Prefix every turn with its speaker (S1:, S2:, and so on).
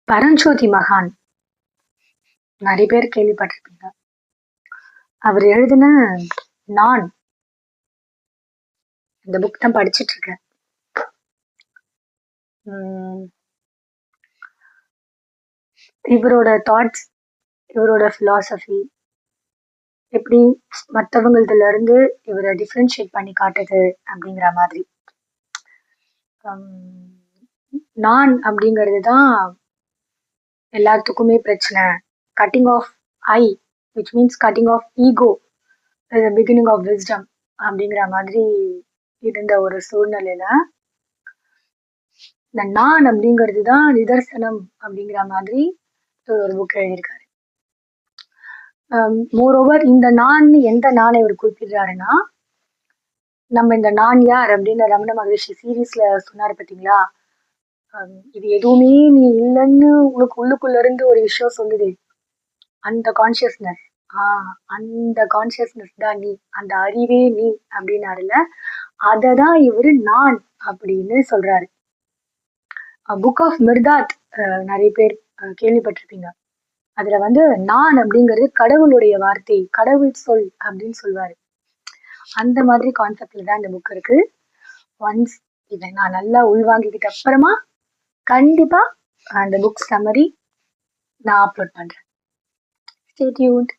S1: பரஞ்சோதி மகான் நிறைய பேர் கேள்விப்பட்டிருப்பீங்க. அவர் எழுதின நான் இந்த புக் தான் படிச்சுட்டு இருக்கேன். இவரோட தாட்ஸ், இவரோட பிலாசபி எப்படி மற்றவங்களதுல இருந்து இவரை டிஃப்ரென்ஷியேட் பண்ணி காட்டுது அப்படிங்கிற மாதிரி. நான் அப்படிங்கிறது தான் எல்லாத்துக்குமே பிரச்சனை. Cutting off I which means cutting off ego is the beginning of wisdom அப்படிங்கிற மாதிரி இருந்த ஒரு சூழ்நிலையில இந்த நான் அப்படிங்கிறது தான் நிதர்சனம் அப்படிங்கிற மாதிரி ஒரு புக் எழுதியிருக்காரு. மோரோவர் இந்த நான் எந்த நானை இவர் குறிப்பிடுறாருன்னா, நம்ம இந்த நான் யார் அப்படின்னு ரமண மகரிஷி சீரீஸ்ல சொன்னாரு பார்த்தீங்களா, இது எதுவுமே நீ இல்லைன்னு உனக்கு உள்ளுக்குள்ள இருந்து ஒரு விஷயம் சொல்லுது, அந்த கான்சியஸ்னஸ், அந்த கான்சியஸ்னஸ் தான் நீ, அந்த அறிவே நீ அப்படின்னாருல, அததான் இவரு நான் அப்படின்னு சொல்றாரு. புக் ஆஃப் மிர்தாத் நிறைய பேர் கேள்விப்பட்டிருப்பீங்க. அதுல நான் அப்படிங்கிறது கடவுளுடைய வார்த்தை, கடவுள் சொல் அப்படின்னு சொல்வாரு. அந்த மாதிரி கான்செப்ட்ல தான் இந்த புக் இருக்கு. ஒன்ஸ் இதை நான் நல்லா உள்வாங்கிக்கிட்ட அப்புறமா கண்டிப்பா அந்த புக் சம்மரி நான் அப்லோட் பண்றேன். Stay tuned.